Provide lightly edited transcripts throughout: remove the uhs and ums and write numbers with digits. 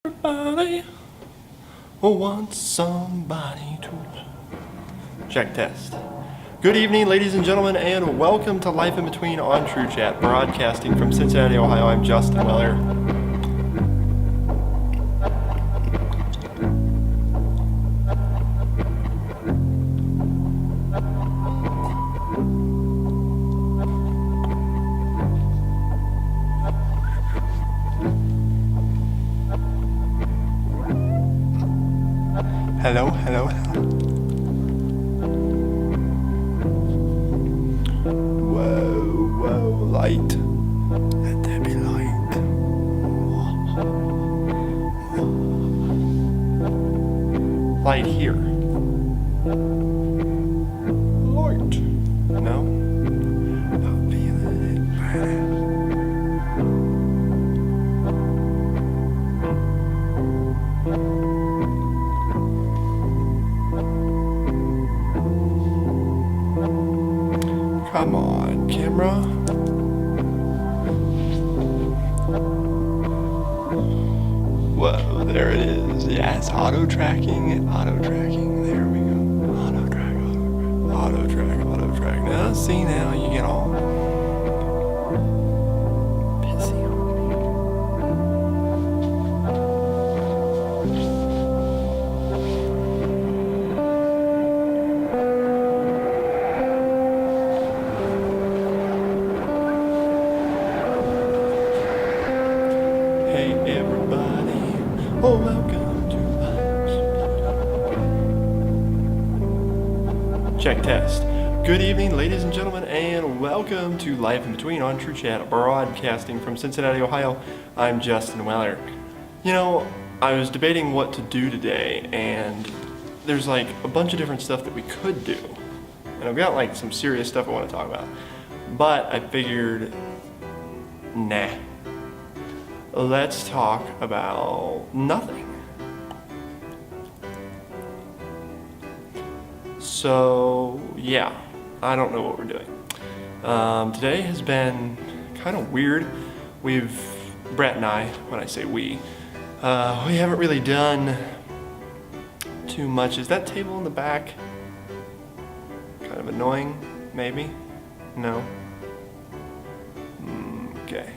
Everybody wants somebody to... Check test. Good evening, ladies and gentlemen, and welcome to Life in Between on True Chat, broadcasting from Cincinnati, Ohio. I'm Justin Weller. Hello, hello, hello. Whoa, light. Let there be light. Light here. Light. No? I'm feeling it burning. Come on, camera. Whoa, there it is. Yes, auto tracking. There we go. Auto track. Now, see, now you get all pissy on Hey everybody, oh welcome to Check test. Good evening, ladies and gentlemen, and welcome to Life in Between on True Chat, broadcasting from Cincinnati, Ohio. I'm Justin Weller. You know, I was debating what to do today, and there's like a bunch of different stuff that we could do. And I've got like some serious stuff I want to talk about. But I figured, nah. Let's talk about nothing. So, yeah, I don't know what we're doing. Today has been kind of weird. Brett and I, when I say we haven't really done too much. Is that table in the back kind of annoying, maybe? No? Okay.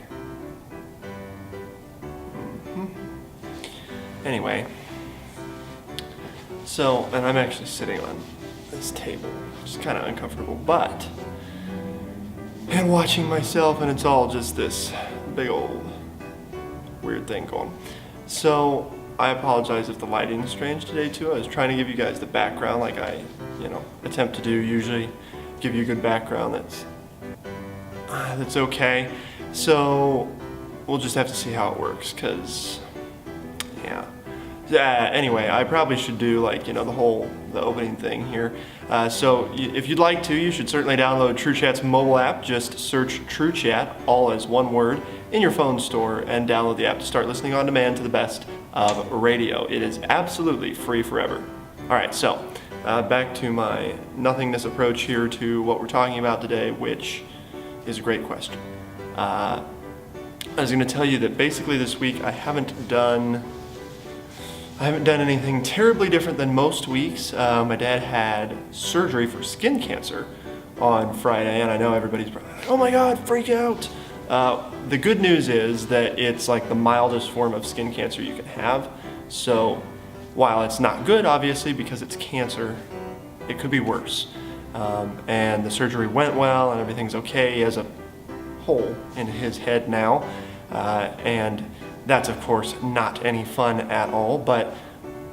Anyway, so, and I'm actually sitting on this table, which is kind of uncomfortable, and watching myself, and it's all just this big old weird thing going. So, I apologize if the lighting is strange today too. I was trying to give you guys the background like I, attempt to do usually, give you a good background that's okay. So, we'll just have to see how it works, because anyway, I probably should do the opening thing here. So if you'd like to, you should certainly download TrueChat's mobile app. Just search TrueChat, all as one word, in your phone store and download the app to start listening on demand to the best of radio. It is absolutely free forever. All right, so back to my nothingness approach here to what we're talking about today, which is a great question. I was going to tell you that basically this week I haven't done anything terribly different than most weeks. My dad had surgery for skin cancer on Friday, and I know everybody's probably like, oh my God, freak out. The good news is that it's like the mildest form of skin cancer you can have. So while it's not good, obviously, because it's cancer, it could be worse. And the surgery went well, and everything's okay. He has a hole in his head now, and that's, of course, not any fun at all, but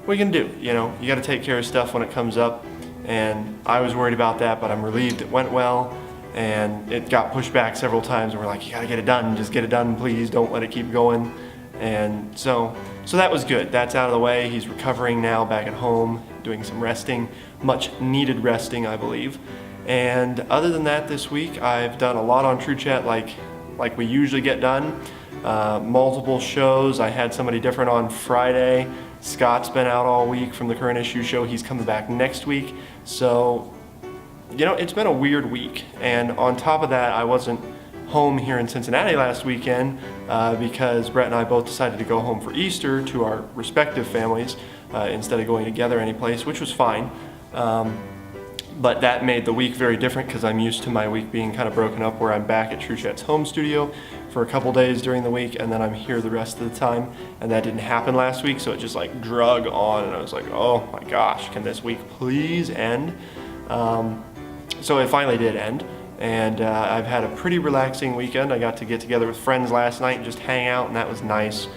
what are you gonna do? You gotta take care of stuff when it comes up, and I was worried about that, but I'm relieved it went well, and it got pushed back several times, and we're like, you gotta get it done, just get it done, please, don't let it keep going. And so that was good. That's out of the way. He's recovering now, back at home, doing some resting, much needed resting, I believe. And other than that, this week, I've done a lot on True Chat like we usually get done. Multiple shows. I had somebody different on Friday. Scott's been out all week from the Current Issue show. He's coming back next week. So, it's been a weird week. And on top of that, I wasn't home here in Cincinnati last weekend. because Brett and I both decided to go home for Easter to our respective families instead of going together anyplace, which was fine. But that made the week very different because I'm used to my week being kind of broken up where I'm back at True Chat's home studio for a couple days during the week and then I'm here the rest of the time, and that didn't happen last week, so it just like drug on and I was like, oh my gosh, can this week please end? So it finally did end, and I've had a pretty relaxing weekend. I got to get together with friends last night and just hang out, and that was nice.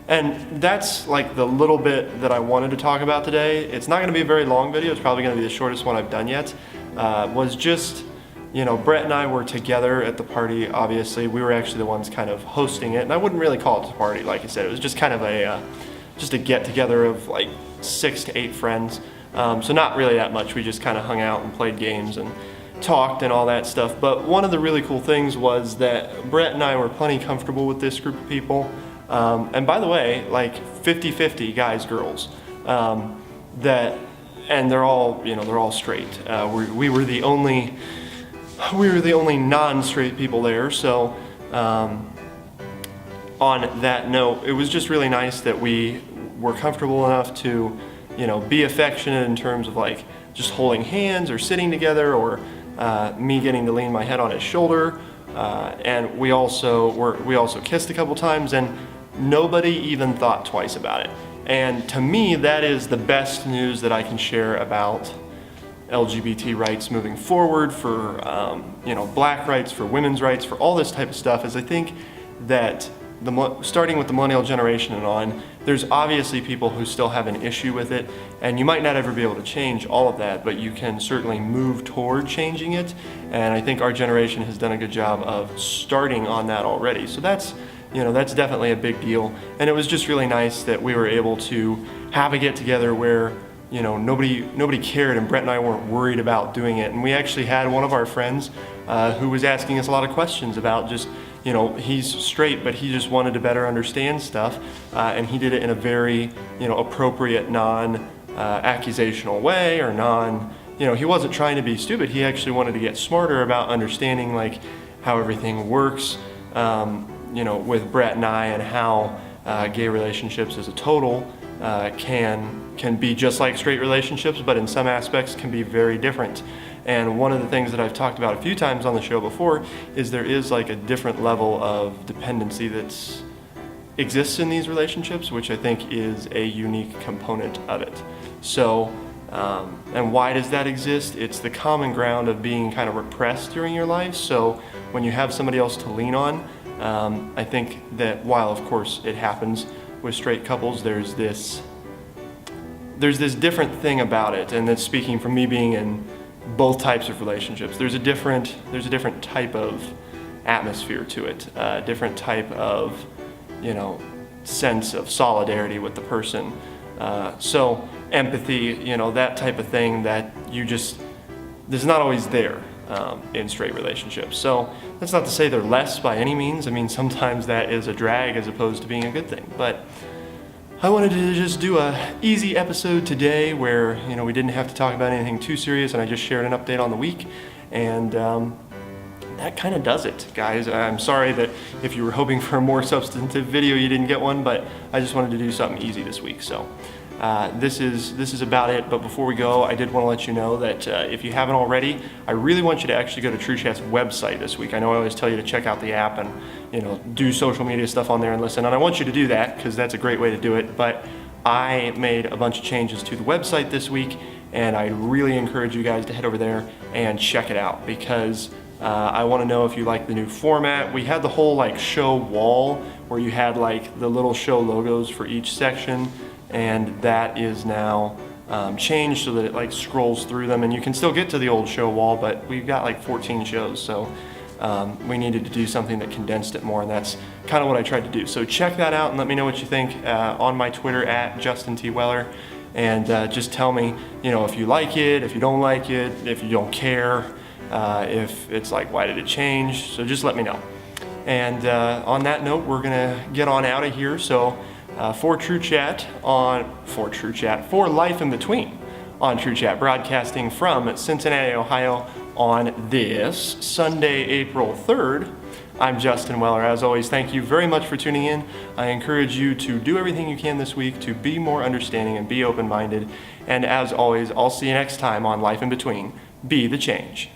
And that's like the little bit that I wanted to talk about today. It's not going to be a very long video. It's probably going to be the shortest one I've done yet. Was just, Brett and I were together at the party, obviously. We were actually the ones kind of hosting it, and I wouldn't really call it a party, like I said. It was just kind of just a get-together of like 6 to 8 friends. So not really that much. We just kind of hung out and played games and talked and all that stuff. But one of the really cool things was that Brett and I were plenty comfortable with this group of people. And by the way, like 50-50 guys, girls, and they're all straight. We were the only non-straight people there. So, on that note, it was just really nice that we were comfortable enough to, be affectionate in terms of like just holding hands or sitting together, or me getting to lean my head on his shoulder. And we also kissed a couple times, and nobody even thought twice about it. And to me, that is the best news that I can share about LGBT rights moving forward, for black rights, for women's rights, for all this type of stuff, is I think that starting with the millennial generation and on, there's obviously people who still have an issue with it, and you might not ever be able to change all of that, but you can certainly move toward changing it, and I think our generation has done a good job of starting on that already. So that's definitely a big deal, and it was just really nice that we were able to have a get-together where nobody cared, and Brett and I weren't worried about doing it. And we actually had one of our friends who was asking us a lot of questions about just, he's straight, but he just wanted to better understand stuff, and he did it in a very, appropriate, non-accusational way, or he wasn't trying to be stupid. He actually wanted to get smarter about understanding like how everything works, with Brett and I, and how gay relationships as a total can be just like straight relationships, but in some aspects can be very different. And one of the things that I've talked about a few times on the show before is there is like a different level of dependency that exists in these relationships, which I think is a unique component of it. So, and why does that exist? It's the common ground of being kind of repressed during your life. So when you have somebody else to lean on, I think that while of course it happens with straight couples, there's this different thing about it, and that's speaking from me being in both types of relationships. There's a different type of atmosphere to it, a different type of sense of solidarity with the person. So empathy, that type of thing that there's not always there in straight relationships. So that's not to say they're less by any means. I mean, sometimes that is a drag as opposed to being a good thing. But I wanted to just do a easy episode today where, we didn't have to talk about anything too serious, and I just shared an update on the week. And that kind of does it, guys. I'm sorry that if you were hoping for a more substantive video, you didn't get one, but I just wanted to do something easy this week. So this is about it. But before we go, I did want to let you know that if you haven't already, I really want you to actually go to True Chat's website this week. I know I always tell you to check out the app and do social media stuff on there and listen, and I want you to do that because that's a great way to do it. But I made a bunch of changes to the website this week, and I really encourage you guys to head over there and check it out, because I want to know if you like the new format. We had the whole like show wall where you had like the little show logos for each section, and that is now changed so that it like scrolls through them, and you can still get to the old show wall, but we've got like 14 shows, so we needed to do something that condensed it more, and that's kind of what I tried to do. So check that out and let me know what you think on my Twitter at Justin T. Weller, and just tell me, if you like it, if you don't like it, if you don't care, if it's like, why did it change? So just let me know. And on that note, we're gonna get on out of here. So for Life in Between on True Chat, broadcasting from Cincinnati, Ohio on this Sunday, April 3rd, I'm Justin Weller. As always, thank you very much for tuning in. I encourage you to do everything you can this week to be more understanding and be open-minded. And as always, I'll see you next time on Life in Between. Be the change.